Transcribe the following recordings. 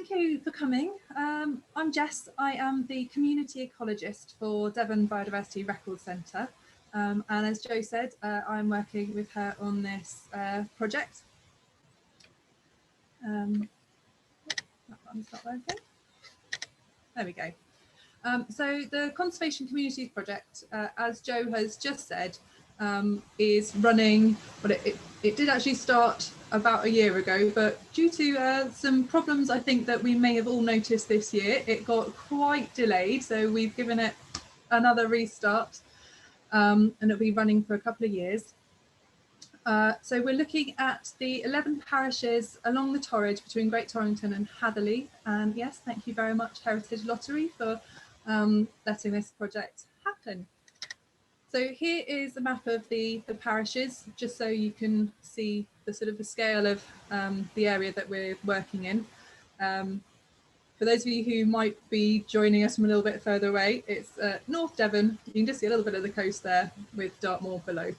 thank you for coming. I'm Jess. I am the community ecologist for Devon Biodiversity Record Centre. And as Jo said, I'm working with her on this project. That one's not working. There we go. So the Conservation Communities Project, as Jo has just said, is running, but it did actually start about a year ago, but due to some problems I think that we may have all noticed this year, it got quite delayed. So we've given it another restart and it'll be running for a couple of years. So we're looking at the 11 parishes along the Torridge between Great Torrington and Hatherley. And yes, thank you very much, Heritage Lottery, for letting this project happen. So here is a map of the parishes, just so you can see the sort of the scale of the area that we're working in. For those of you who might be joining us from a little bit further away, it's North Devon. You can just see a little bit of the coast there with Dartmoor below.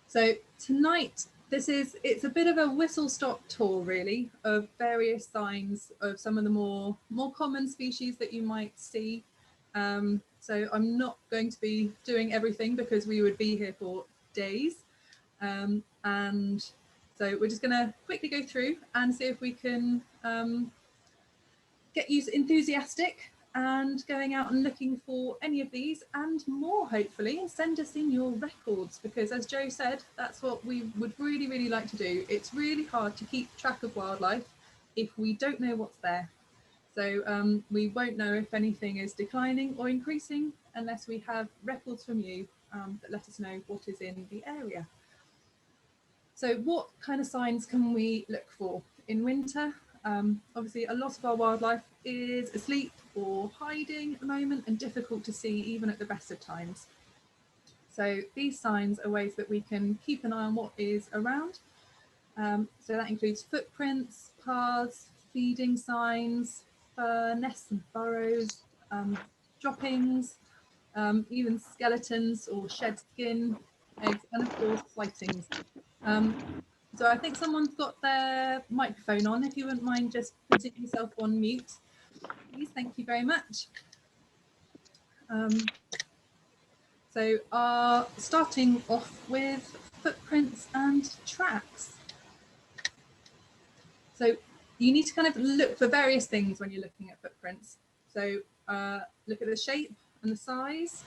So tonight, it's a bit of a whistle-stop tour really of various signs of some of the more common species that you might see. So I'm not going to be doing everything because we would be here for days. And so we're just going to quickly go through and see if we can get you enthusiastic and going out and looking for any of these and more, hopefully, and send us in your records, because as Jo said, that's what we would really, really like to do. It's really hard to keep track of wildlife if we don't know what's there. So we won't know if anything is declining or increasing unless we have records from you that let us know what is in the area. So what kind of signs can we look for in winter? Obviously, a lot of our wildlife is asleep or hiding at the moment and difficult to see even at the best of times. So these signs are ways that we can keep an eye on what is around. So that includes footprints, paths, feeding signs, nests and burrows, droppings, even skeletons or shed skin, eggs, and of course sightings. So I think someone's got their microphone on. If you wouldn't mind just putting yourself on mute, please. Thank you very much. So starting off with footprints and tracks. So you need to kind of look for various things when you're looking at footprints. So look at the shape and the size,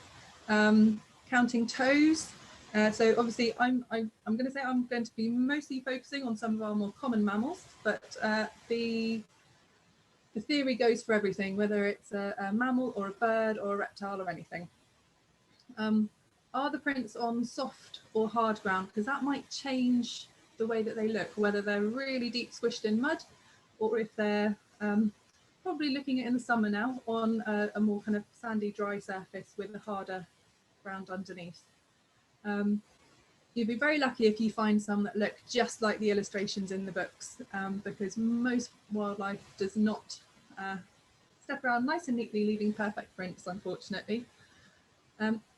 counting toes. So obviously I'm going to say I'm going to be mostly focusing on some of our more common mammals, but the theory goes for everything, whether it's a mammal or a bird or a reptile or anything. Are the prints on soft or hard ground? Because that might change the way that they look, whether they're really deep squished in mud or if they're probably looking at in the summer now on a more kind of sandy, dry surface with a harder ground underneath. You'd be very lucky if you find some that look just like the illustrations in the books, because most wildlife does not step around nice and neatly, leaving perfect prints, unfortunately.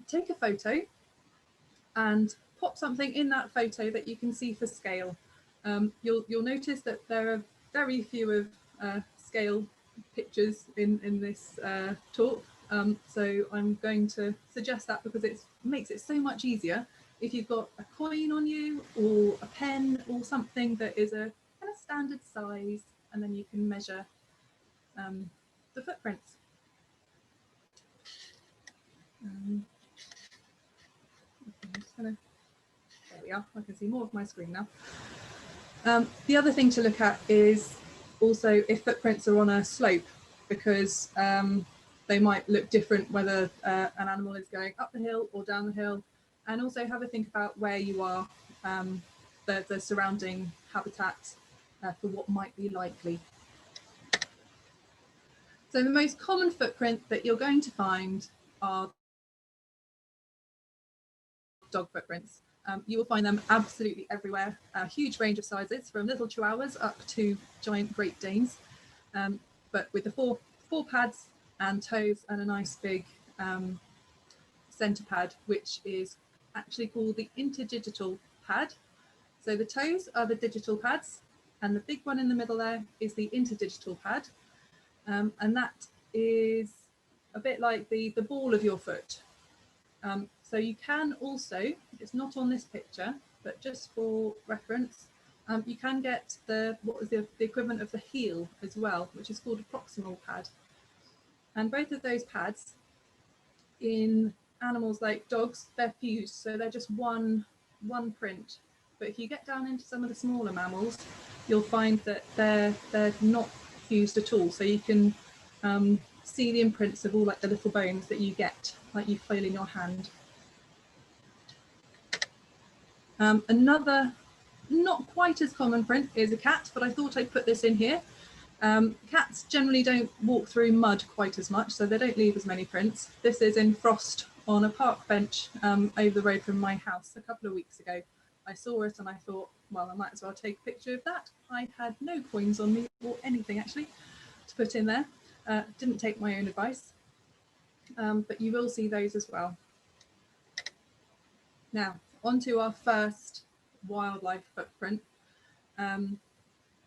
Take a photo and pop something in that photo that you can see for scale. You'll notice that there are very few of scale pictures in this talk. So I'm going to suggest that because it makes it so much easier if you've got a coin on you or a pen or something that is a kind of standard size, and then you can measure the footprints. There we are, I can see more of my screen now. The other thing to look at is also if footprints are on a slope, because they might look different whether an animal is going up the hill or down the hill, and also have a think about where you are, the surrounding habitat for what might be likely. So the most common footprint that you're going to find are dog footprints. You will find them absolutely everywhere, a huge range of sizes from little chihuahuas up to giant Great Danes, but with the four pads and toes and a nice big centre pad, which is actually called the interdigital pad. So the toes are the digital pads And the big one in the middle there is the interdigital pad. And that is a bit like the ball of your foot. So you can also, it's not on this picture, but just for reference, you can get what is the equivalent of the heel as well, which is called a proximal pad. And both of those pads in animals like dogs, they're fused, so they're just one print. But if you get down into some of the smaller mammals, you'll find that they're not fused at all. So you can see the imprints of all like the little bones that you get, like you feel in your hand. Another not quite as common print is a cat, but I thought I'd put this in here. Cats generally don't walk through mud quite as much, so they don't leave as many prints. This is in frost on a park bench over the road from my house a couple of weeks ago. I saw it and I thought, well, I might as well take a picture of that. I had no coins on me or anything actually to put in there. Didn't take my own advice, but you will see those as well. Now, on to our first wildlife footprint,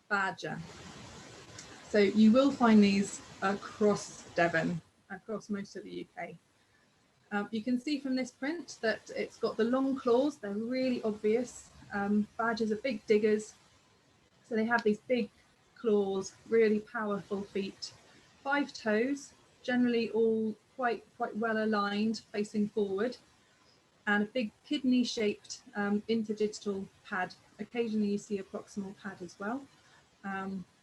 badger. So you will find these across Devon, across most of the UK. You can see from this print that it's got the long claws, they're really obvious. Badgers are big diggers, so they have these big claws, really powerful feet, 5 toes, generally all quite well aligned, facing forward, and a big kidney-shaped interdigital pad. Occasionally you see a proximal pad as well,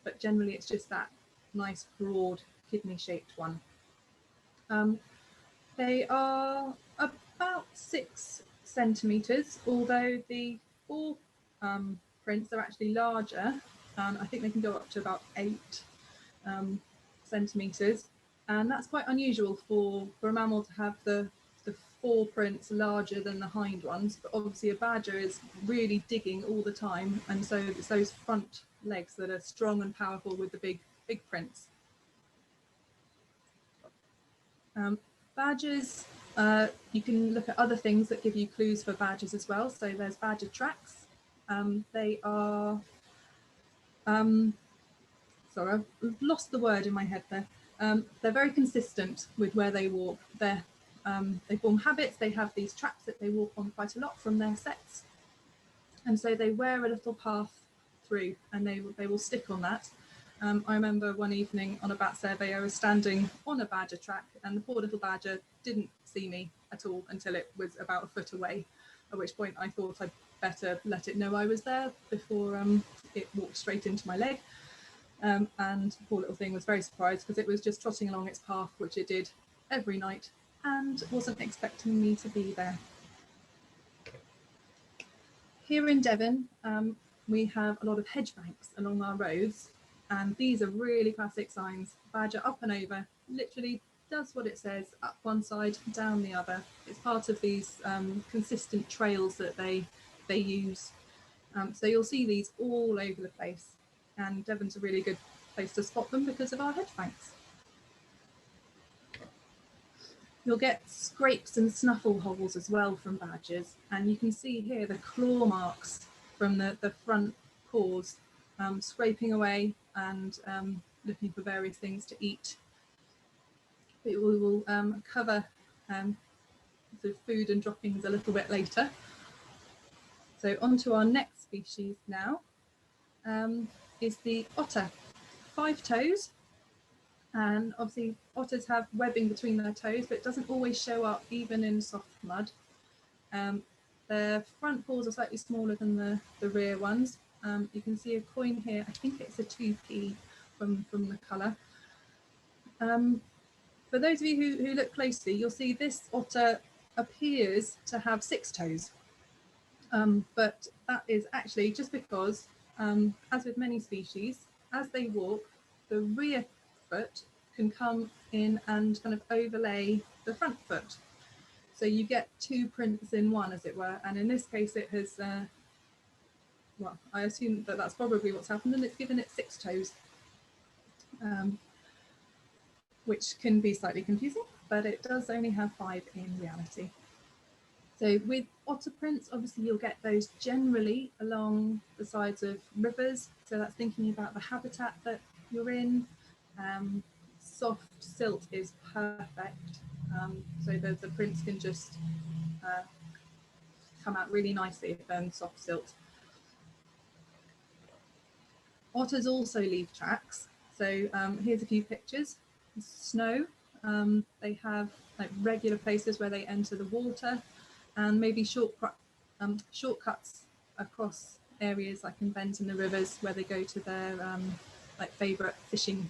but generally it's just that nice broad kidney-shaped one. They are about 6 centimetres, although the fore prints are actually larger. I think they can go up to about 8 centimetres, and that's quite unusual for a mammal to have the fore prints larger than the hind ones. But obviously a badger is really digging all the time, and so it's those front legs that are strong and powerful with the big prints. Badgers, you can look at other things that give you clues for badgers as well. So there's badger tracks. They are, sorry, I've lost the word in my head there. They're very consistent with where they walk. They form habits. They have these tracks that they walk on quite a lot from their sets. And so they wear a little path through, and they will stick on that. I remember one evening on a bat survey, I was standing on a badger track, and the poor little badger didn't see me at all until it was about a foot away, at which point I thought I'd better let it know I was there before it walked straight into my leg. And the poor little thing was very surprised because it was just trotting along its path, which it did every night, and wasn't expecting me to be there. Here in Devon, we have a lot of hedge banks along our roads, and these are really classic signs. Badger up and over, literally does what it says, up one side, down the other. It's part of these consistent trails that they use. So you'll see these all over the place, and Devon's a really good place to spot them because of our hedge banks. You'll get scrapes and snuffle holes as well from badgers, and you can see here the claw marks from the front paws, scraping away and looking for various things to eat. But we will cover the food and droppings a little bit later. So on to our next species now, is the otter. 5 toes, and obviously otters have webbing between their toes, but it doesn't always show up even in soft mud. Their front paws are slightly smaller than the rear ones. You can see a coin here, I think it's a 2p from the colour. For those of you who look closely, you'll see this otter appears to have 6 toes, but that is actually just because, as with many species, as they walk, the rear foot can come in and kind of overlay the front foot. So you get 2 prints in one, as it were, and in this case it has, well, I assume that that's probably what's happened, and it's given it 6 toes, which can be slightly confusing, but it does only have 5 in reality. So with otter prints, obviously you'll get those generally along the sides of rivers. So that's thinking about the habitat that you're in. Soft silt is perfect. So the prints can just come out really nicely if they're on soft silt. Otters also leave tracks. So here's a few pictures. Snow. They have like regular places where they enter the water, and maybe shortcuts across areas like in bends in the rivers where they go to their like favourite fishing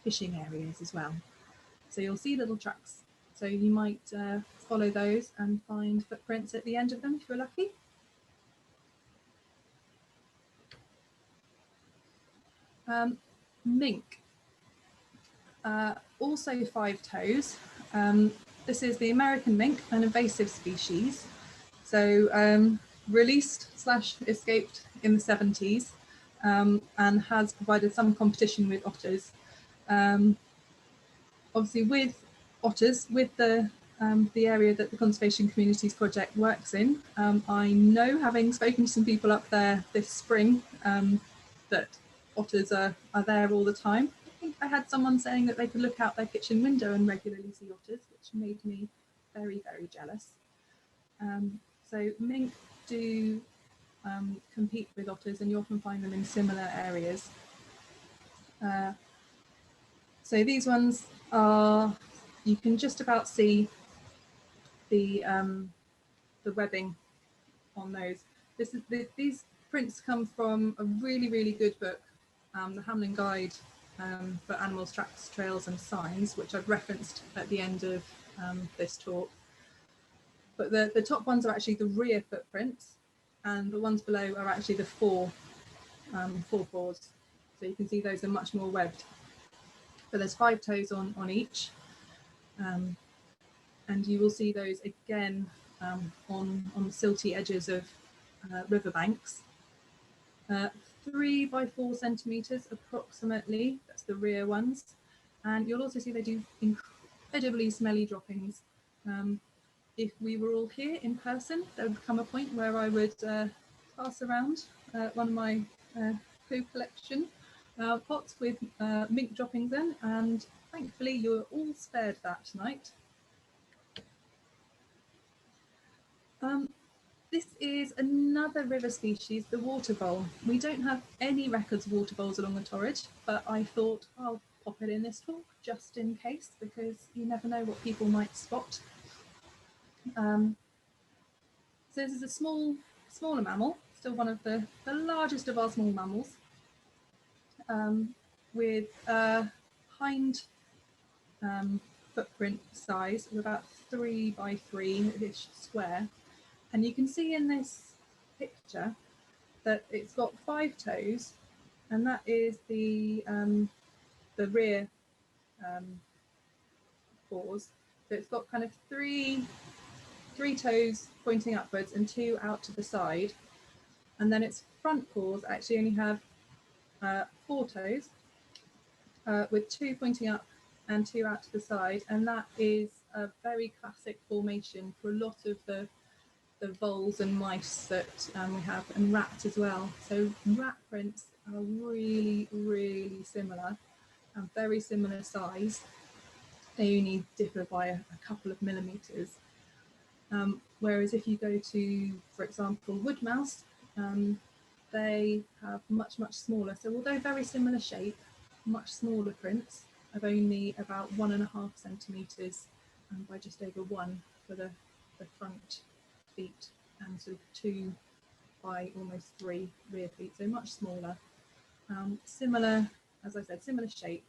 areas as well. So you'll see little tracks. So you might follow those and find footprints at the end of them if you're lucky. Mink. Also 5 toes. This is the American mink, an invasive species. So released/escaped in the 70s and has provided some competition with otters. Obviously with otters, with the area that the Conservation Communities Project works in, I know, having spoken to some people up there this spring, that otters are there all the time. I think I had someone saying that they could look out their kitchen window and regularly see otters, which made me very, very jealous. So mink do compete with otters, and you often find them in similar areas. So these ones are, you can just about see the webbing on those. These prints come from a really, really good book, the Hamlin Guide for Animals, Tracks, Trails and Signs, which I've referenced at the end of this talk. But the top ones are actually the rear footprints, and the ones below are actually the fore paws. So you can see those are much more webbed. But there's 5 toes on each, and you will see those again on the silty edges of riverbanks. 3 by 4 centimetres approximately, that's the rear ones. And you'll also see they do incredibly smelly droppings. If we were all here in person, there would come a point where I would pass around one of my poo collection pots with mink droppings in, and thankfully you're all spared that tonight. This is another river species, the water vole. We don't have any records of water voles along the Torrid, but I thought I'll pop it in this talk just in case, because you never know what people might spot. So this is a smaller mammal, still one of the largest of our small mammals, with a hind footprint size of about 3 by 3-ish square. And you can see in this picture that it's got 5 toes, and that is the rear paws. So it's got kind of three toes pointing upwards and 2 out to the side, and then its front paws actually only have 4 toes with 2 pointing up and 2 out to the side, and that is a very classic formation for a lot of the voles and mice that we have, and rats as well. So rat prints are really, really similar and very similar size. They only differ by a couple of millimeters. Whereas if you go to, for example, wood mouse, they have much smaller. So although very similar shape, much smaller prints of only about 1.5 centimeters by just over 1 for the front feet, and sort of 2 by almost 3 rear feet, so much smaller. Similar, as I said, similar shape.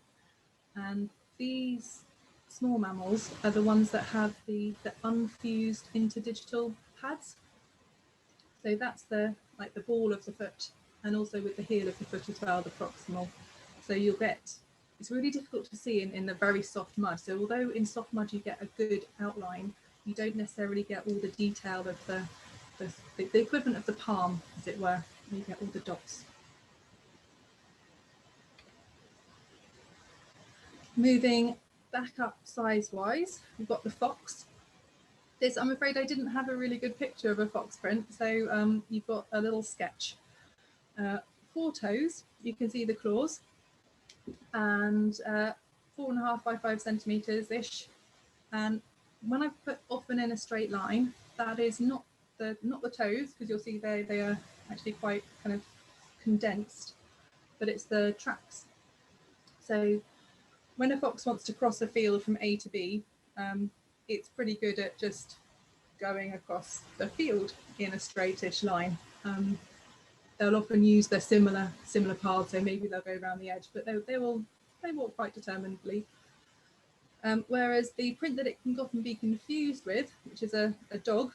And these small mammals are the ones that have the unfused interdigital pads. So that's the ball of the foot, and also with the heel of the foot as well, the proximal. So you'll get, it's really difficult to see in the very soft mud. So although in soft mud you get a good outline, you don't necessarily get all the detail of the equivalent of the palm, as it were. You get all the dots. Moving back up size-wise, we've got the fox. This, I'm afraid I didn't have a really good picture of a fox print, so you've got a little sketch. 4 toes, you can see the claws, and 4.5 by 5 centimeters ish. And when I put often in a straight line, that is not the toes, because you'll see they are actually quite kind of condensed, but it's the tracks. So when a fox wants to cross a field from A to B, it's pretty good at just going across the field in a straightish line. They'll often use their similar paths, so maybe they'll go around the edge, but they walk quite determinedly. Whereas the print that it can often be confused with, which is a dog,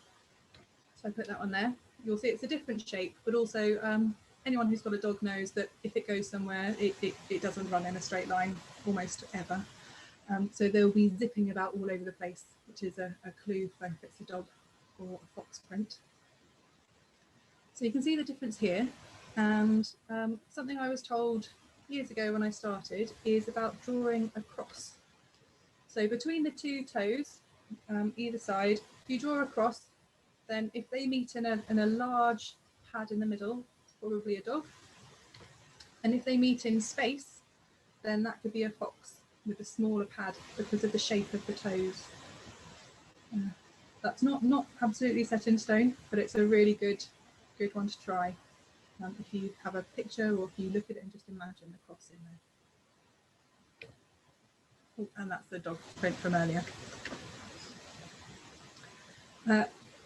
so I put that on there, you'll see it's a different shape, but also anyone who's got a dog knows that if it goes somewhere, it doesn't run in a straight line almost ever. So they'll be zipping about all over the place, which is a clue for if it's a dog or a fox print. So you can see the difference here. And something I was told years ago when I started is about drawing a cross. So between the 2 toes, either side, if you draw a cross, then if they meet in a large pad in the middle, it's probably a dog. And if they meet in space, then that could be a fox with a smaller pad because of the shape of the toes. That's not absolutely set in stone, but it's a really good one to try. If you have a picture or if you look at it and just imagine the cross in there. Oh, and that's the dog print from earlier.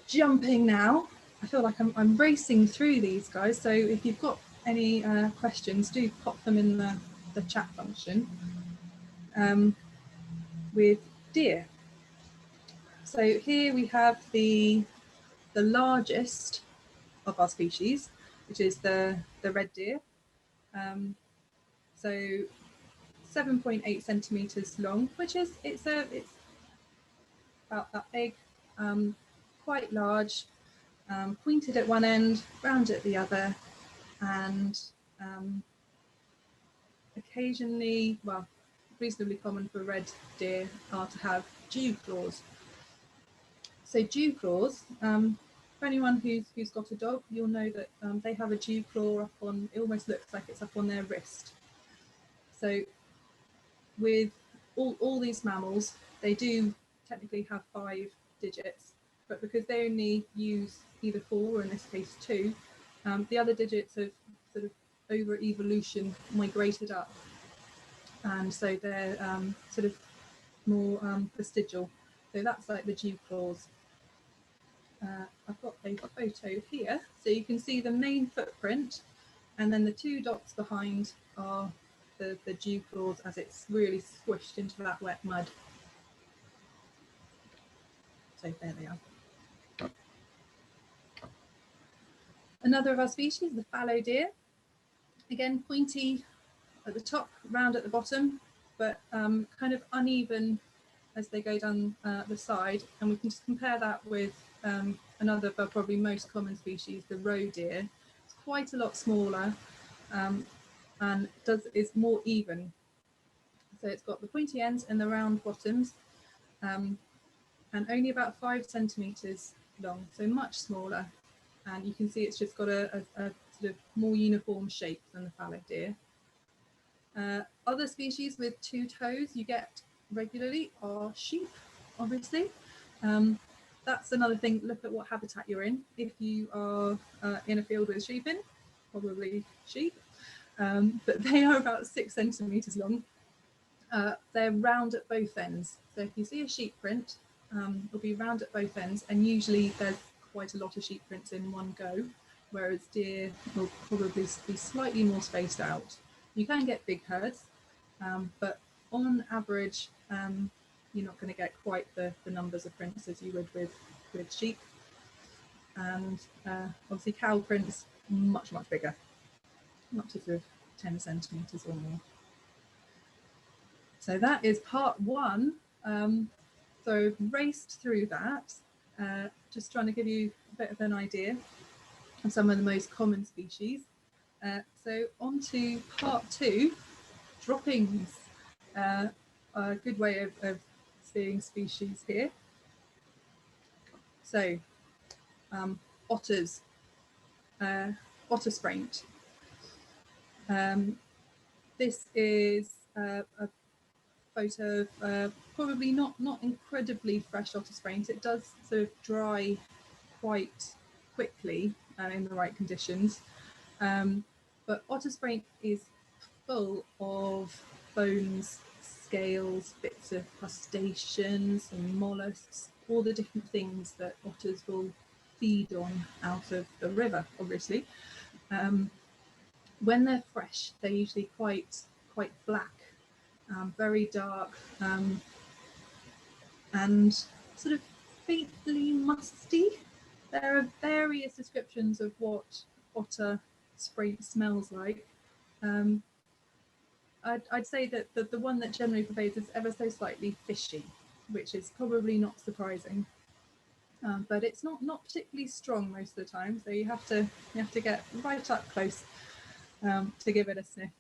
Jumping now, I feel like I'm racing through these guys, so if you've got any questions, do pop them in the chat function. With deer. So here we have the largest of our species, which is the red deer. So 7.8 centimeters long, which is it's about that big, quite large, pointed at one end, round at the other, and occasionally, well, reasonably common for red deer are to have dew claws. So dew claws, for anyone who's got a dog, you'll know that they have a dew claw up on, it almost looks like it's up on their wrist. So with all these mammals, they do technically have 5 digits, but because they only use either 4 or in this case 2, the other digits have sort of over evolution migrated up, and so they're sort of more vestigial. So that's like the dew claws. I've got a photo here, so you can see the main footprint, and then the 2 dots behind are the dew claws as it's really squished into that wet mud. So there they are. Another of our species, the fallow deer. Again, pointy at the top, round at the bottom, but kind of uneven as they go down the side. And we can just compare that with another, but probably most common species, the roe deer. It's quite a lot smaller and is more even. So it's got the pointy ends and the round bottoms, and only about 5 centimeters long, so much smaller. And you can see it's just got a sort of more uniform shape than the fallow deer. Other species with 2 toes you get regularly are sheep, obviously. That's another thing, look at what habitat you're in. If you are in a field with sheep in, probably sheep, but they are about 6 centimeters long. They're round at both ends. So if you see a sheep print, it'll be round at both ends, and usually there's quite a lot of sheep prints in one go, whereas deer will probably be slightly more spaced out. You can get big herds, but on average, you're not going to get quite the numbers of prints as you would with sheep. And obviously cow prints much bigger, up to sort of 10 centimeters or more. So that is part 1. So I've raced through that, just trying to give you a bit of an idea of some of the most common species. So on to part 2, droppings. A good way of seeing species here. So otters, otter spraint. This is a photo of probably not incredibly fresh otter spraint. It does sort of dry quite quickly in the right conditions. But otter spraint is full of bones, scales, bits of crustaceans and mollusks, all the different things that otters will feed on out of the river, obviously. When they're fresh, they're usually quite black, very dark, and sort of faintly musty. There are various descriptions of what otter spraint smells like. I'd say that the one that generally prevails is ever so slightly fishy, which is probably not surprising. But it's not particularly strong most of the time, so you have to get right up close to give it a sniff.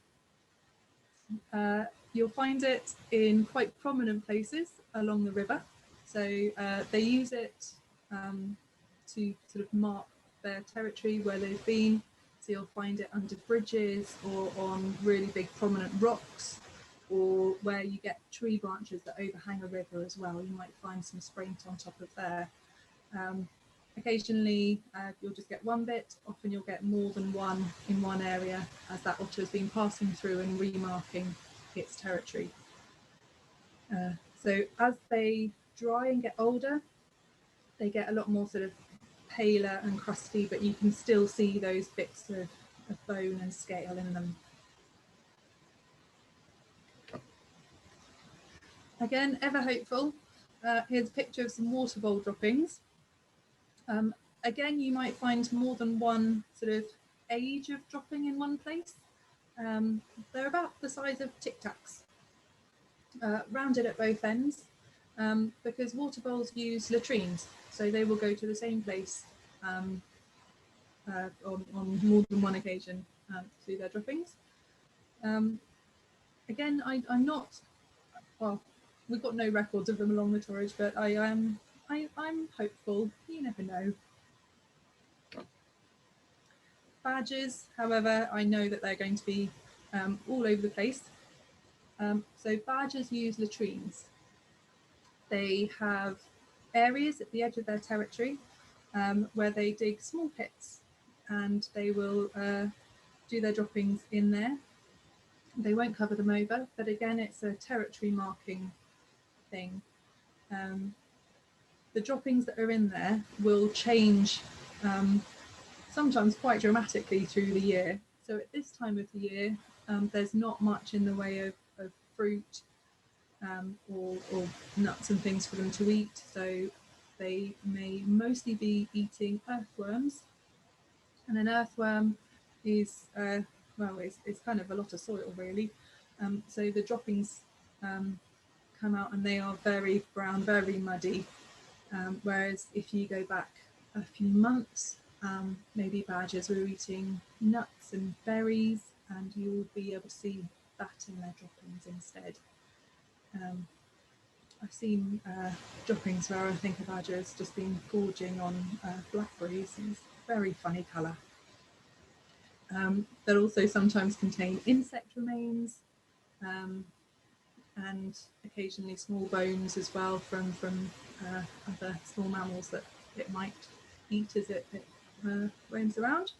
You'll find it in quite prominent places along the river. So they use it to sort of mark their territory where they've been. So you'll find it under bridges or on really big prominent rocks, or where you get tree branches that overhang a river as well. You might find some spraint on top of there. Occasionally you'll just get one bit, often you'll get more than one in one area as that otter has been passing through and remarking its territory. So as they dry and get older, they get a lot more sort of paler and crusty, but you can still see those bits of bone and scale in them. Again, ever hopeful. Here's a picture of some water vole droppings. Again, you might find more than one sort of age of dropping in one place. They're about the size of Tic Tacs, rounded at both ends, because water voles use latrines, so they will go to the same place on more than one occasion to do their droppings. Again, I'm not, well, we've got no records of them along the Torridge, but I'm hopeful. You never know. Badgers, however, I know that they're going to be all over the place. So badgers use latrines. They have areas at the edge of their territory where they dig small pits, and they will do their droppings in there. They won't cover them over, but again, it's a territory marking thing. The droppings that are in there will change sometimes quite dramatically through the year. So at this time of the year, there's not much in the way of fruit or nuts and things for them to eat. So they may mostly be eating earthworms. And an earthworm is, well, it's kind of a lot of soil, really. So the droppings come out and they are very brown, very muddy. Whereas if you go back a few months, maybe badgers were eating nuts and berries, and you'll be able to see that in their droppings instead. I've seen droppings where I think a badger has just been gorging on blackberries. It's a very funny colour. They'll also sometimes contain insect remains, and occasionally small bones as well from other small mammals that it might eat as it roams around.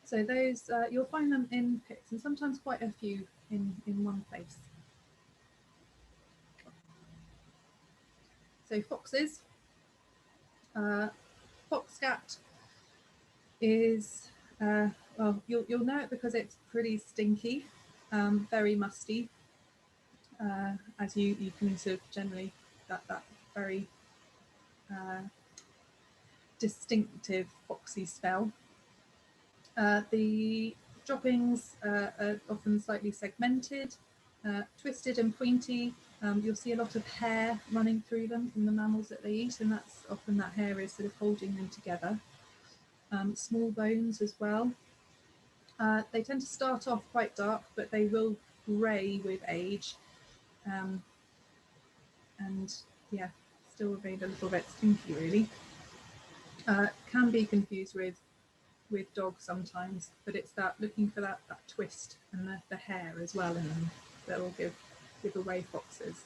So those you'll find them in pits, and sometimes quite a few in one place. So foxes, foxscat is well, you'll know it because it's pretty stinky, very musty, as you can sort of generally that very distinctive foxy smell. The droppings are often slightly segmented, twisted and pointy. You'll see a lot of hair running through them from the mammals that they eat, and that's often that hair is sort of holding them together. Small bones as well. They tend to start off quite dark, but they will grey with age. And yeah, still remained a little bit stinky, really. Can be confused with dogs sometimes, but it's that looking for that twist and the hair as well in them that will give away foxes.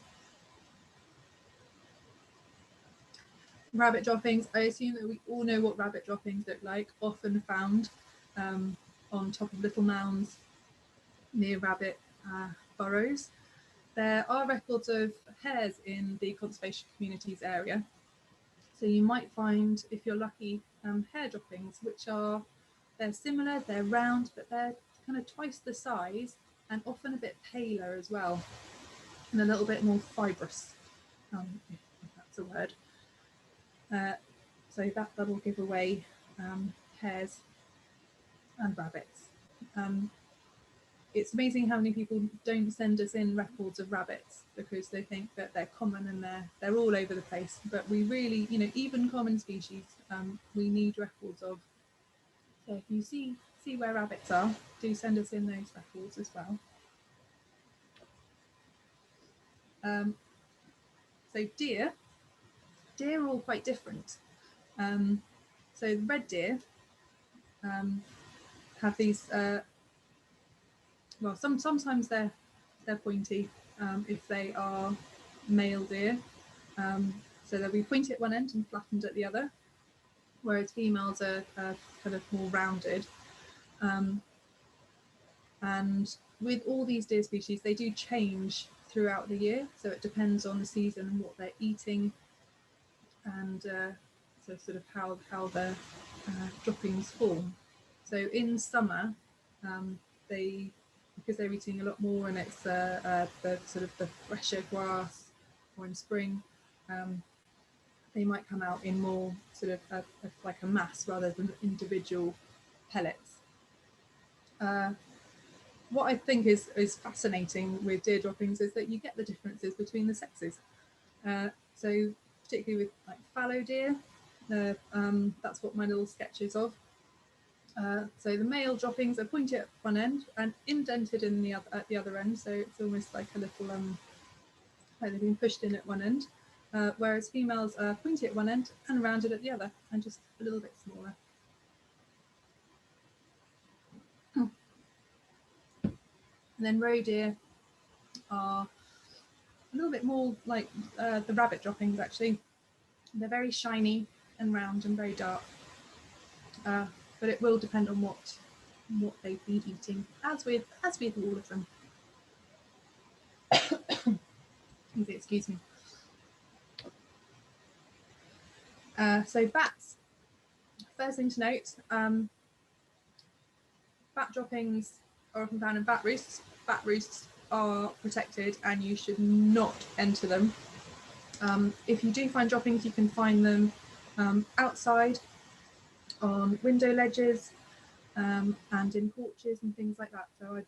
Rabbit droppings, I assume that we all know what rabbit droppings look like, often found on top of little mounds near rabbit burrows. There are records of hares in the conservation communities area. So you might find, if you're lucky, hare droppings, which they're similar, they're round, but they're kind of twice the size and often a bit paler as well, and a little bit more fibrous, if that's a word. So that'll give away hares and rabbits. It's amazing how many people don't send us in records of rabbits because they think that they're common and they're all over the place. But we really, even common species, we need records of. So if you see where rabbits are, do send us in those records as well. So deer are all quite different. So the red deer have these. Well, sometimes they're pointy if they are male deer. So they'll be pointy at one end and flattened at the other, whereas females are kind of more rounded. And with all these deer species, they do change throughout the year. So it depends on the season and what they're eating, and so sort of how the droppings form. So in summer, because they're eating a lot more and it's the sort of the fresher grass, or in spring, they might come out in more sort of like a mass rather than individual pellets. What I think is fascinating with deer droppings is that you get the differences between the sexes. So particularly with like fallow deer, that's what my little sketch is of. So the male droppings are pointy at one end and indented at the other end, so it's almost like a little like they've been pushed in at one end, whereas females are pointy at one end and rounded at the other, and just a little bit smaller. And then roe deer are a little bit more like the rabbit droppings, actually. They're very shiny and round and very dark, but it will depend on what they've been eating, as with all of them. Excuse me. So bats. First thing to note, bat droppings are often found in bat roosts. Bat roosts are protected and you should not enter them. If you do find droppings, you can find them outside, on window ledges, and in porches and things like that. So I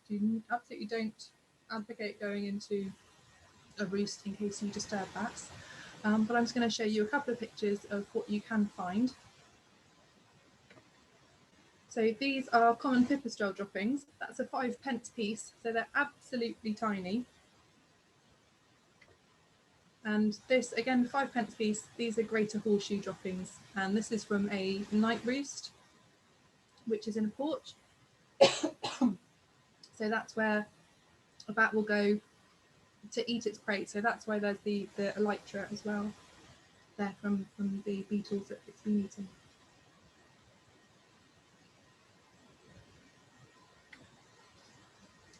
absolutely don't advocate going into a roost in case you disturb bats. But I'm just going to show you a couple of pictures of what you can find. So these are common pipistrelle droppings. That's a 5p piece, so they're absolutely tiny. And this, again, 5p piece, these are greater horseshoe droppings. And this is from a night roost, which is in a porch. So that's where a bat will go to eat its prey. So that's why there's the elytra as well, there from the beetles that it's been eating.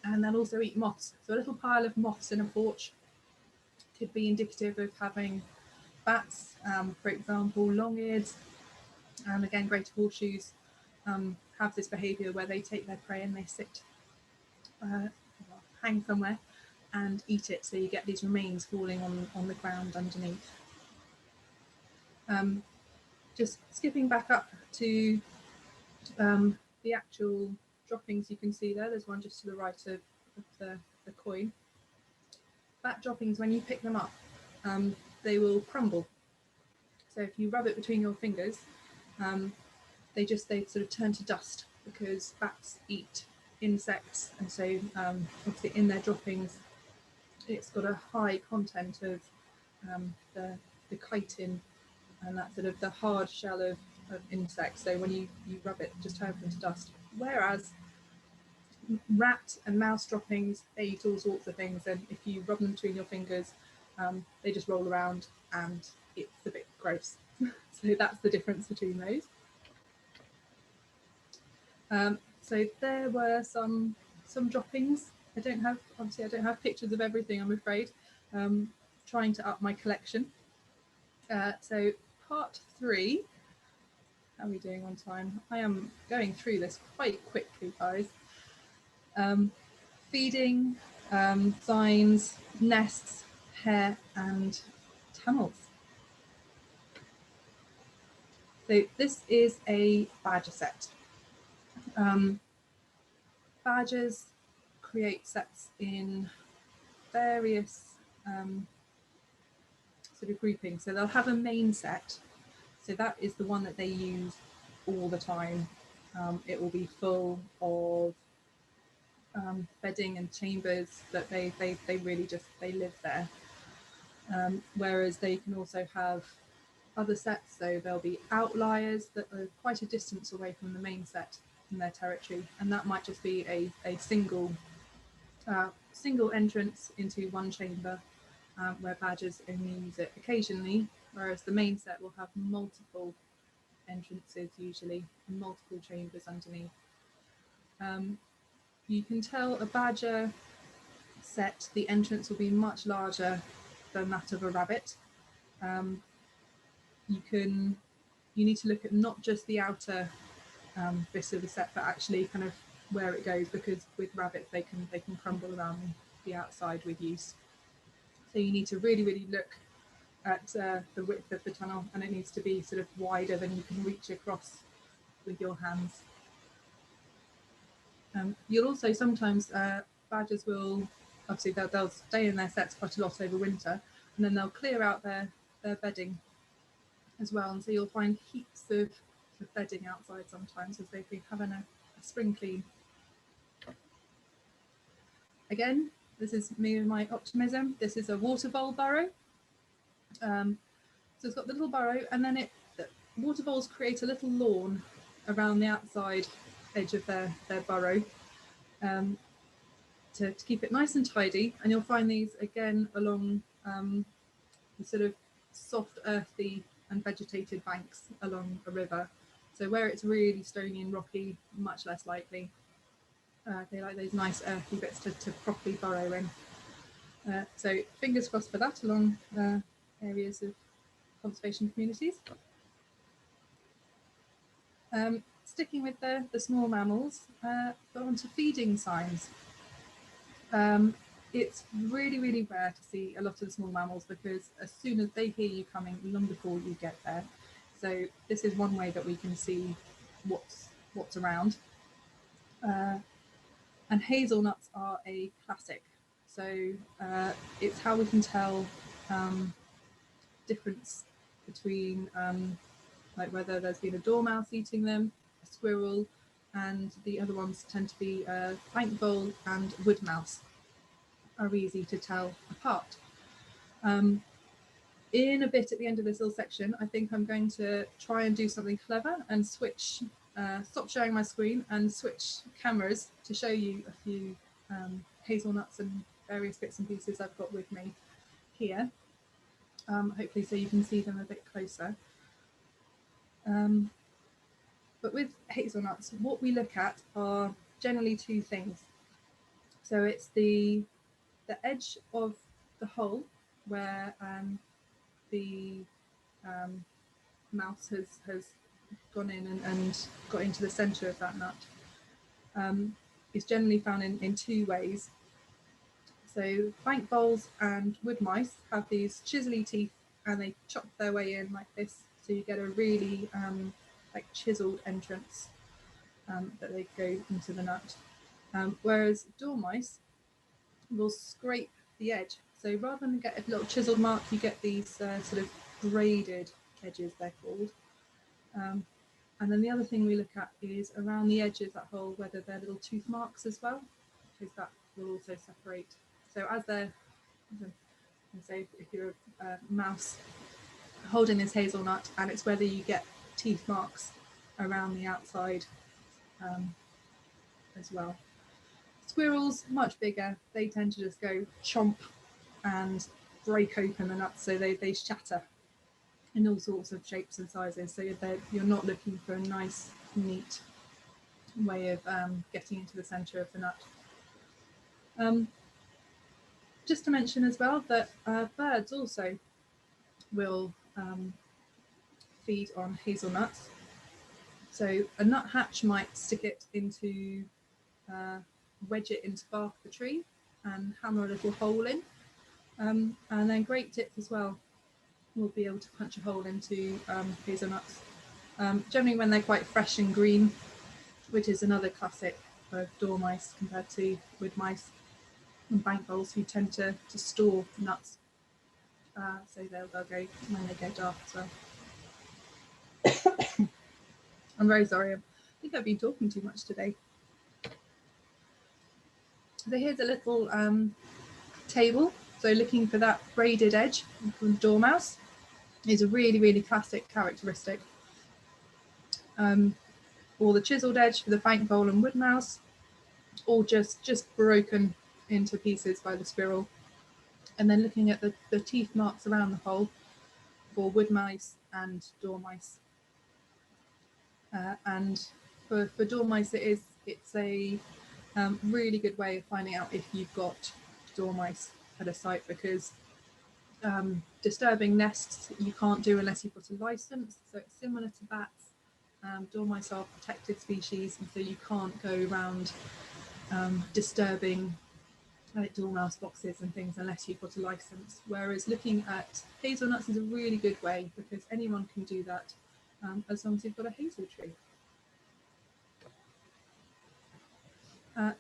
And they'll also eat moths. So a little pile of moths in a porch could be indicative of having bats, for example, long-eareds, and again, greater horseshoes have this behaviour where they take their prey and they sit, hang somewhere and eat it. So you get these remains falling on the ground underneath. Just skipping back up to the actual droppings, you can see there's one just to the right of the coin. Bat droppings, when you pick them up, they will crumble. So if you rub it between your fingers, they sort of turn to dust, because bats eat insects, and so obviously in their droppings it's got a high content of the the chitin and that sort of the hard shell of insects. So when you rub it, just turns into dust. Whereas rat and mouse droppings, they eat all sorts of things, and if you rub them between your fingers, they just roll around and it's a bit gross. So that's the difference between those. So there were some droppings. I don't have pictures of everything, I'm afraid. Trying to up my collection. So part 3. How are we doing on time? I am going through this quite quickly, guys. Feeding, signs, nests, hair, and tunnels. So this is a badger set. Badgers create sets in various sort of groupings. So they'll have a main set. So that is the one that they use all the time. It will be full of bedding and chambers that they really just, they live there. Whereas they can also have other sets, so there'll be outliers that are quite a distance away from the main set in their territory, and that might just be a single entrance into one chamber, where badgers only use it occasionally, whereas the main set will have multiple entrances usually and multiple chambers underneath. You can tell a badger set, the entrance will be much larger than that of a rabbit. You need to look at not just the outer bits of the set, but actually kind of where it goes, because with rabbits they can crumble around the outside with use. So you need to really look at the width of the tunnel, and it needs to be sort of wider than you can reach across with your hands. You'll also sometimes, badgers will, obviously they'll stay in their sets quite a lot over winter, and then they'll clear out their bedding as well, and so you'll find heaps of bedding outside sometimes as they've been having a spring clean. Again, this is me and my optimism. This is a water vole burrow. So it's got the little burrow, and then the water voles create a little lawn around the outside edge of their burrow to keep it nice and tidy. And you'll find these again along the sort of soft, earthy and vegetated banks along a river. So where it's really stony and rocky, much less likely. They like those nice earthy bits to properly burrow in. So fingers crossed for that along areas of conservation communities. Sticking with the small mammals, go on to feeding signs. It's really rare to see a lot of the small mammals, because as soon as they hear you coming, long before you get there. So this is one way that we can see what's around. And hazelnuts are a classic. So it's how we can tell difference between like whether there's been a dormouse eating them, a squirrel, and the other ones tend to be bank vole and wood mouse are easy to tell apart. In a bit at the end of this little section, I think I'm going to try and do something clever and switch, stop sharing my screen and switch cameras to show you a few hazelnuts and various bits and pieces I've got with me here, hopefully so you can see them a bit closer. But with hazelnuts, what we look at are generally two things. So it's the edge of the hole where the mouse has gone in and got into the centre of that nut. Is generally found in two ways. So bank voles and wood mice have these chisely teeth, and they chop their way in like this, so you get a really like chiselled entrance that they go into the nut. Whereas dormice will scrape the edge. So rather than get a little chiselled mark, you get these sort of braided edges, they're called. And then the other thing we look at is around the edges of that hole, whether they're little tooth marks as well, because that will also separate. So as they're, so if you're a mouse holding this hazelnut, and it's whether you get teeth marks around the outside as well. Squirrels, much bigger, they tend to just go chomp and break open the nuts, so they shatter in all sorts of shapes and sizes. So you're not looking for a nice, neat way of getting into the centre of the nut. Just to mention as well that birds also will feed on hazelnuts. So a nuthatch might stick it into, wedge it into bark of the tree and hammer a little hole in. And then great tips as well will be able to punch a hole into hazelnuts. Generally when they're quite fresh and green, which is another classic of dormice compared to wood mice and bank voles, who tend to store nuts. So they'll go when they go dark as well. I'm very sorry. I think I've been talking too much today. So here's a little table. So looking for that braided edge from dormouse is a really, really classic characteristic. Or the chiseled edge for the bank vole and wood mouse, all just broken into pieces by the squirrel. And then looking at the teeth marks around the hole for wood mice and dormice. And for dormice, it's a really good way of finding out if you've got dormice at a site, because disturbing nests you can't do unless you've got a license. So it's similar to bats. Dormice are protected species, and so you can't go around disturbing dormouse boxes and things unless you've got a license. Whereas looking at hazelnuts is a really good way, because anyone can do that as long as you've got a hazel tree.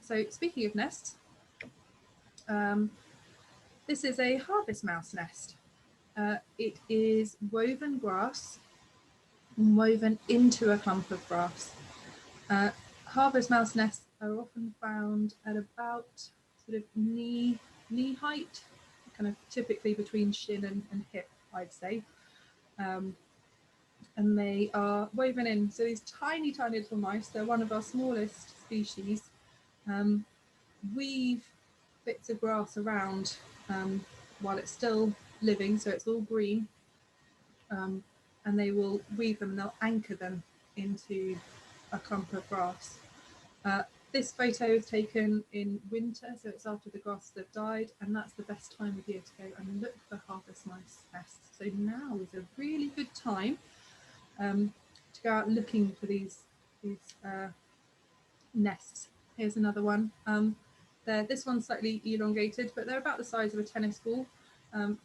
So speaking of nests, this is a harvest mouse nest. It is woven grass and woven into a clump of grass. Harvest mouse nests are often found at about sort of knee height, kind of typically between shin and hip, I'd say. And they are woven in. So these tiny, tiny little mice, they're one of our smallest species, weave bits of grass around while it's still living, so it's all green, and they will weave them and they'll anchor them into a clump of grass. This photo is taken in winter, so it's after the grasses have died, and that's the best time of year to go and look for harvest mice nests. So now is a really good time to go out looking for these nests. Here's another one. This one's slightly elongated, but they're about the size of a tennis ball.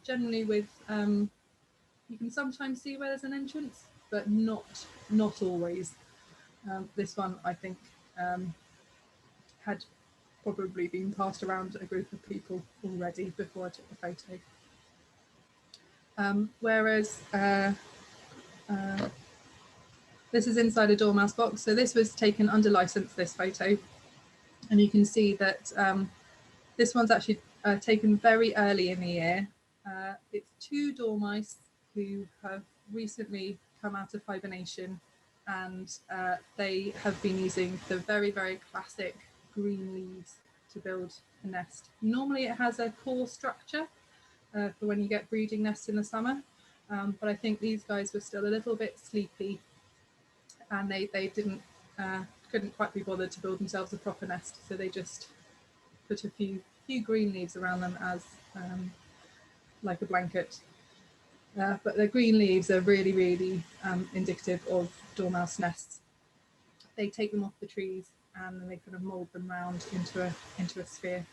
Generally with, you can sometimes see where there's an entrance, but not always. This one, I think, had probably been passed around a group of people already before I took the photo. Whereas this is inside a dormouse box. So this was taken under license, this photo. And you can see that this one's actually taken very early in the year. It's two dormice who have recently come out of hibernation, and they have been using the very, very classic green leaves to build a nest. Normally it has a core structure for when you get breeding nests in the summer, but I think these guys were still a little bit sleepy, and they couldn't quite be bothered to build themselves a proper nest, so they just put a few green leaves around them as like a blanket. But the green leaves are really, really indicative of dormouse nests. They take them off the trees and then they kind of mould them round into a sphere.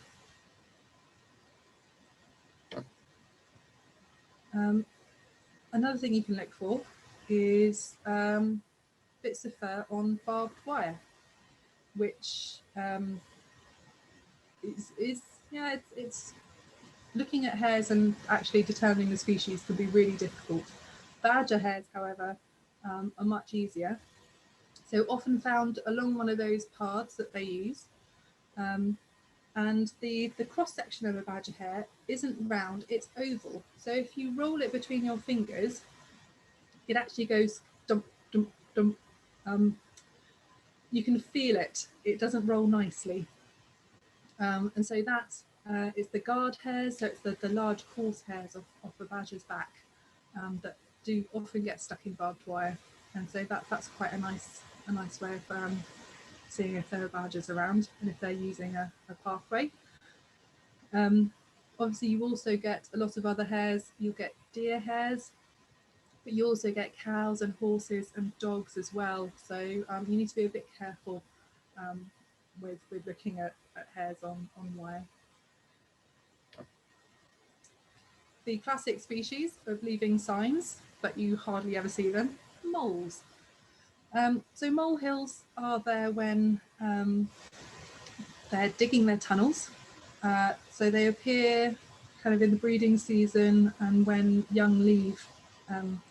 Another thing you can look for is bits of fur on barbed wire, which it's looking at hairs and actually determining the species can be really difficult. Badger hairs, however, are much easier. So often found along one of those paths that they use. And the cross section of a badger hair isn't round, it's oval. So if you roll it between your fingers, it actually goes dump, dump, dump. You can feel it. It doesn't roll nicely. And so that is the guard hairs, so it's the large coarse hairs off the badger's back that do often get stuck in barbed wire. And so that's quite a nice way of seeing if there are badgers around and if they're using a pathway. Obviously, you also get a lot of other hairs. You'll get deer hairs, but you also get cows and horses and dogs as well. So you need to be a bit careful with looking at hairs on wire. The classic species of leaving signs, but you hardly ever see them, moles. So molehills are there when they're digging their tunnels. So they appear kind of in the breeding season and when young leave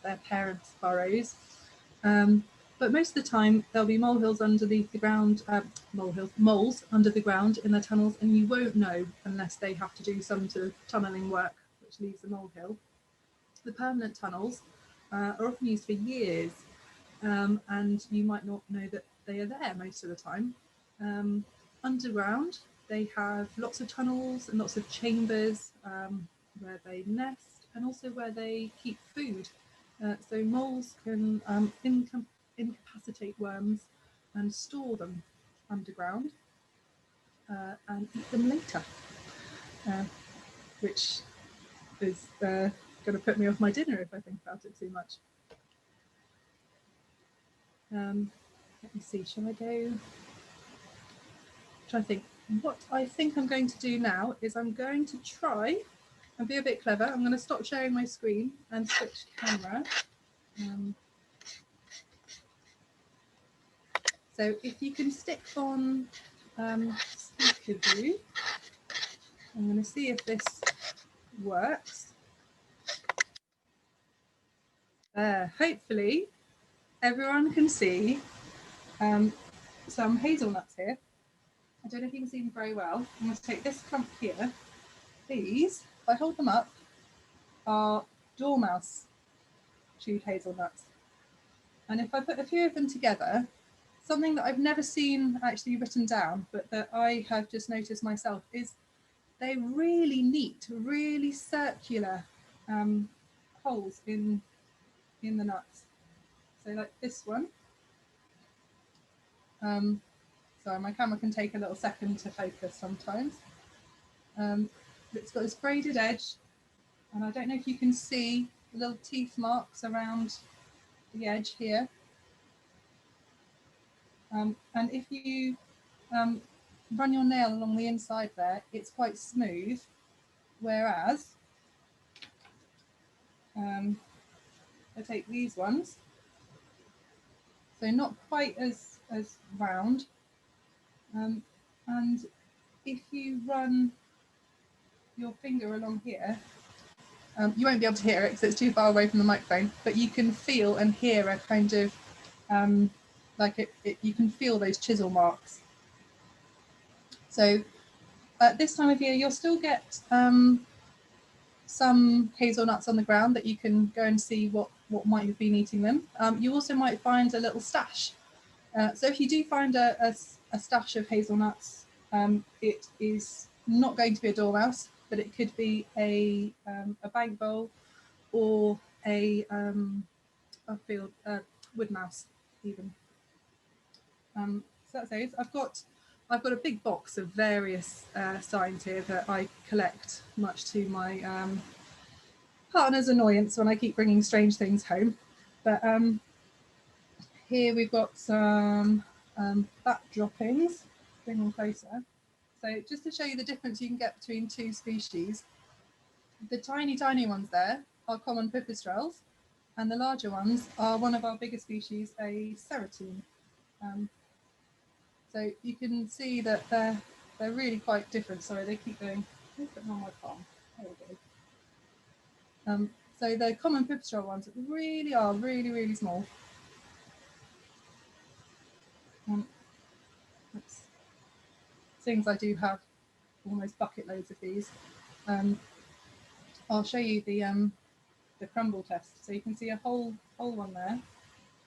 their parents' burrows. But most of the time there'll be molehills underneath the ground, moles under the ground in their tunnels, and you won't know unless they have to do some sort of tunnelling work which leaves a molehill. The permanent tunnels are often used for years, and you might not know that they are there most of the time. Underground, they have lots of tunnels and lots of chambers where they nest and also where they keep food. So moles can incapacitate worms and store them underground and eat them later, which is going to put me off my dinner if I think about it too much. Let me see, shall I go? Try to think. What I think I'm going to do now is I'm going to try and be a bit clever. I'm going to stop sharing my screen and switch camera. So if you can stick on speaker view, I'm going to see if this works. Hopefully everyone can see some hazelnuts here. I don't know if you can see them very well. I'm going to take this clump here. These, if I hold them up, are dormouse chewed hazelnuts. And if I put a few of them together, something that I've never seen actually written down, but that I have just noticed myself, is they're really neat, really circular holes in the nuts. So like this one. Sorry, my camera can take a little second to focus sometimes. It's got this braided edge, and I don't know if you can see the little teeth marks around the edge here. And if you run your nail along the inside there, it's quite smooth, whereas I take these ones, so not quite as round, and if you run your finger along here, you won't be able to hear it because it's too far away from the microphone, but you can feel and hear a kind of like you can feel those chisel marks. So at this time of year, you'll still get some hazelnuts on the ground that you can go and see what might have been eating them. You also might find a little stash. So if you do find a stash of hazelnuts, it is not going to be a dormouse, but it could be a bank vole or a field wood mouse even. So that's those. I've got a big box of various signs here that I collect, much to my partner's annoyance when I keep bringing strange things home. But here we've got some bat droppings. Bring them closer. So just to show you the difference you can get between two species, the tiny ones there are common pipistrelles, and the larger ones are one of our bigger species, a ceratine. So you can see that they're really quite different. Sorry, they keep going. Let's put them on my palm. There we go. So the common pipistrelle ones really are really small. Things I do have almost bucket loads of these. I'll show you the the crumble test. So you can see a whole one there,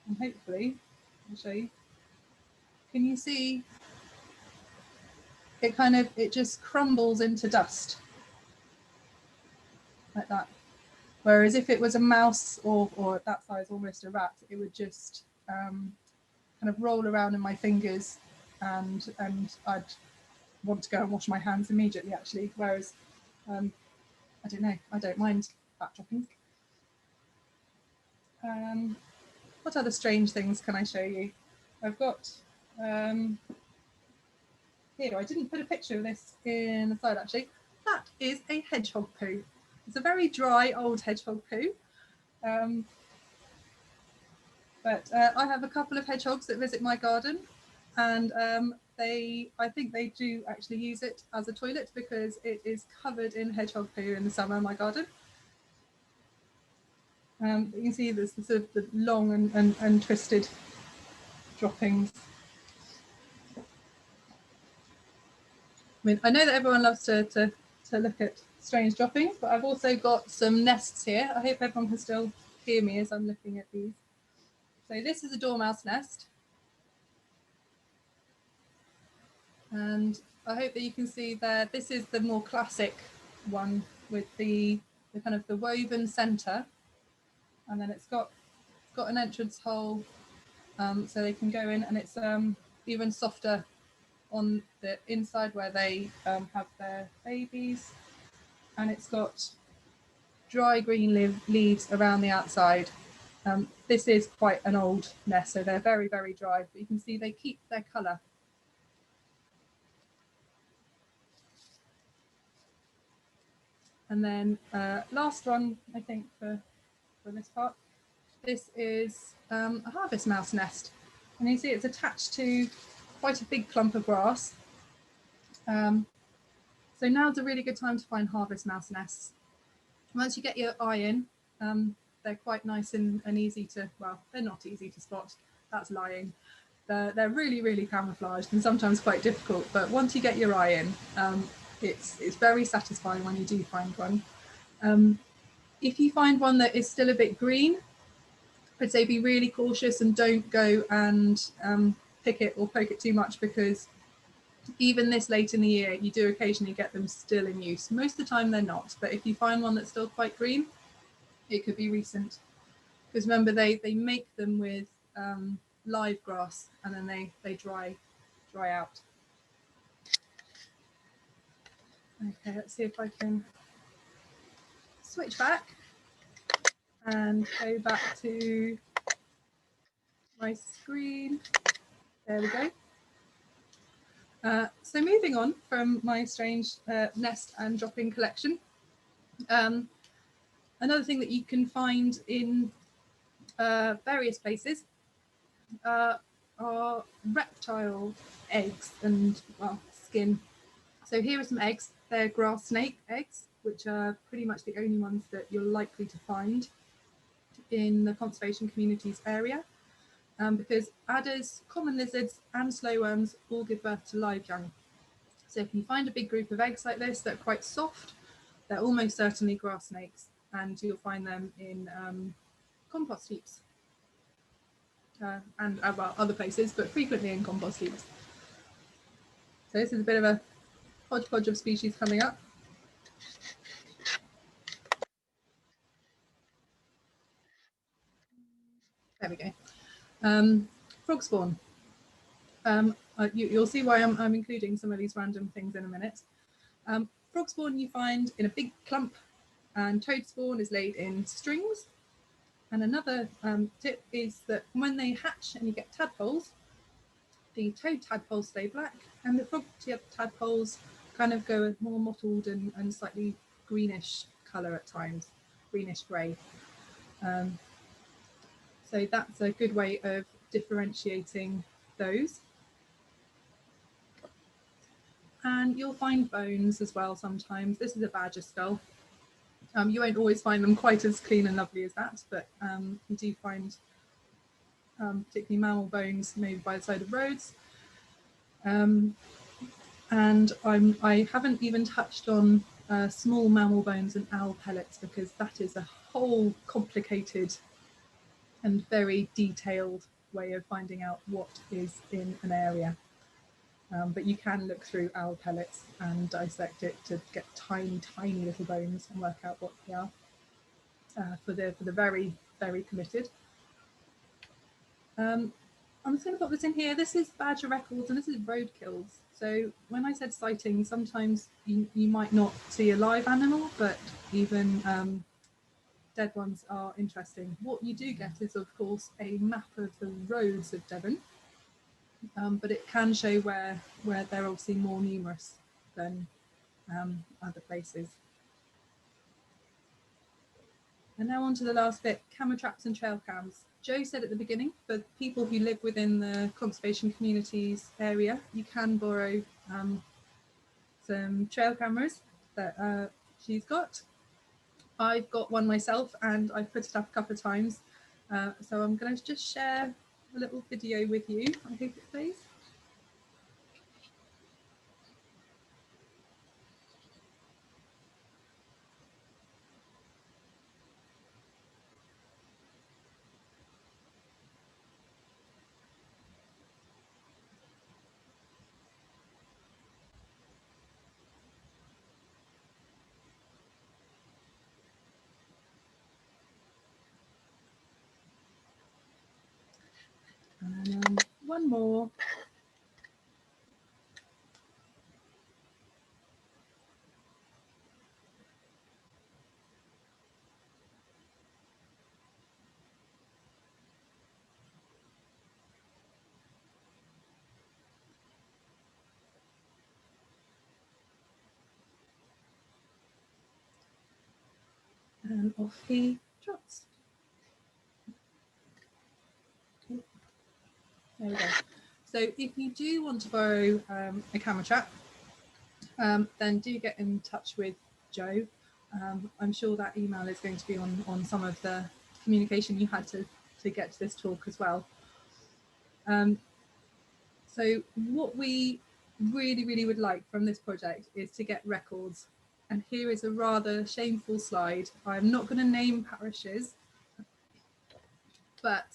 and hopefully I'll show you. Can you see it it just crumbles into dust like that? Whereas if it was a mouse or at that size almost a rat, it would just kind of roll around in my fingers, and I'd want to go and wash my hands immediately actually. Whereas I don't know, I don't mind rat droppings. What other strange things can I show you? I've got here, I didn't put a picture of this in the slide actually. That is a hedgehog poo. It's a very dry old hedgehog poo. But I have a couple of hedgehogs that visit my garden, and I think they do actually use it as a toilet because it is covered in hedgehog poo in the summer in my garden. You can see there's the sort of the long and twisted droppings. I mean, I know that everyone loves to look at strange droppings, but I've also got some nests here. I hope everyone can still hear me as I'm looking at these. So this is a dormouse nest. And I hope that you can see there, this is the more classic one with the kind of the woven center. And then it's got an entrance hole so they can go in, and it's even softer on the inside where they have their babies. And it's got dry green leaves around the outside. This is quite an old nest, so they're very, very dry, but you can see they keep their colour. And then last one, I think, for this part, this is a harvest mouse nest. And you see it's attached to quite a big clump of grass. So now's a really good time to find harvest mouse nests. Once you get your eye in, they're quite nice and easy to, well, they're not easy to spot, that's lying. They're really, really camouflaged and sometimes quite difficult, but once you get your eye in, it's very satisfying when you do find one. If you find one that is still a bit green, I'd say be really cautious and don't go and pick it or poke it too much, because even this late in the year, you do occasionally get them still in use. Most of the time they're not, but if you find one that's still quite green, it could be recent. Because remember, they make them with live grass, and then they dry out. Okay, let's see if I can switch back and go back to my screen. There we go. So moving on from my strange nest and dropping collection, another thing that you can find in various places are reptile eggs and, well, skin. So here are some eggs. They're grass snake eggs, which are pretty much the only ones that you're likely to find in the conservation communities area. Because adders, common lizards and slow worms all give birth to live young. So if you find a big group of eggs like this that are quite soft, they're almost certainly grass snakes, and you'll find them in compost heaps and well, other places, but frequently in compost heaps. So this is a bit of a hodgepodge of species coming up. There we go. Frog spawn. You'll see why I'm including some of these random things in a minute. Frog spawn you find in a big clump, and toad spawn is laid in strings. And another tip is that when they hatch and you get tadpoles, the toad tadpoles stay black, and the frog tadpoles kind of go a more mottled and slightly greenish colour at times, greenish grey. So that's a good way of differentiating those. And you'll find bones as well sometimes. This is a badger skull. You won't always find them quite as clean and lovely as that, but you do find particularly mammal bones maybe by the side of roads. And I haven't even touched on small mammal bones and owl pellets, because that is a whole complicated and very detailed way of finding out what is in an area. But you can look through owl pellets and dissect it to get tiny, tiny little bones and work out what they are for the very, very committed. I'm just going to put this in here. This is badger records and this is road kills. So when I said sighting, sometimes you might not see a live animal, but even dead ones are interesting. What you do get is, of course, a map of the roads of Devon, but it can show where they're obviously more numerous than other places. And now on to the last bit, camera traps and trail cams. Joe said at the beginning, for people who live within the conservation communities area, you can borrow some trail cameras that she's got. I've got one myself and I've put it up a couple of times. So I'm going to just share a little video with you. I hope it plays. And one more. And off he drops. There we go. So if you do want to borrow a camera trap, then do get in touch with Joe. I'm sure that email is going to be on some of the communication you had to get to this talk as well. So what we really, really would like from this project is to get records. And here is a rather shameful slide. I'm not going to name parishes, but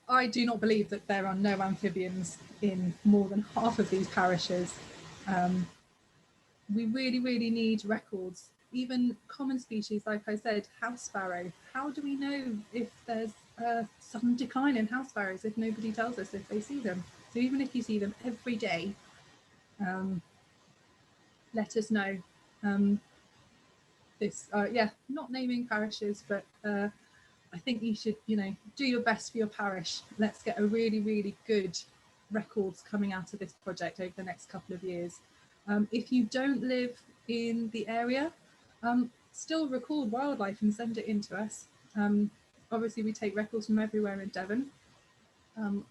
I do not believe that there are no amphibians in more than half of these parishes. We really, really need records. Even common species, like I said, house sparrow. How do we know if there's some decline in house sparrows if nobody tells us if they see them? So even if you see them every day, let us know. Yeah, not naming parishes, but I think you should, do your best for your parish. Let's get a really, really good records coming out of this project over the next couple of years. If you don't live in the area, still record wildlife and send it in to us. Obviously, we take records from everywhere in Devon.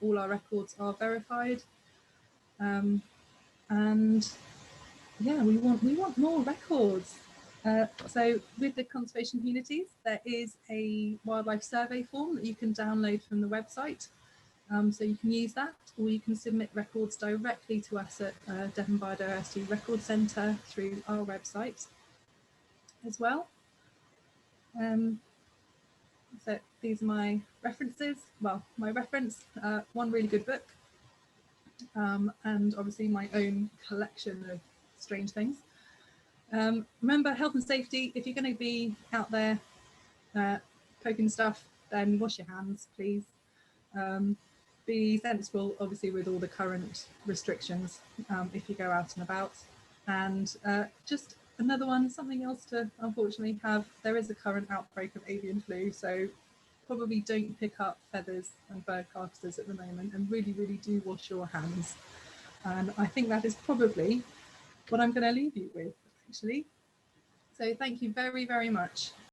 All our records are verified. And yeah, we want more records. So with the conservation communities, there is a wildlife survey form that you can download from the website. So you can use that, or you can submit records directly to us at Devon Biodiversity Record Centre through our website as well. So these are my references. Well, my reference, one really good book, and obviously my own collection of strange things. Remember, health and safety. If you're going to be out there poking stuff, then wash your hands, please. Be sensible, obviously, with all the current restrictions if you go out and about. And just another one, something else to unfortunately have. There is a current outbreak of avian flu, so probably don't pick up feathers and bird carcasses at the moment, and really, really do wash your hands. And I think that is probably what I'm going to leave you with, actually. So thank you very, very much.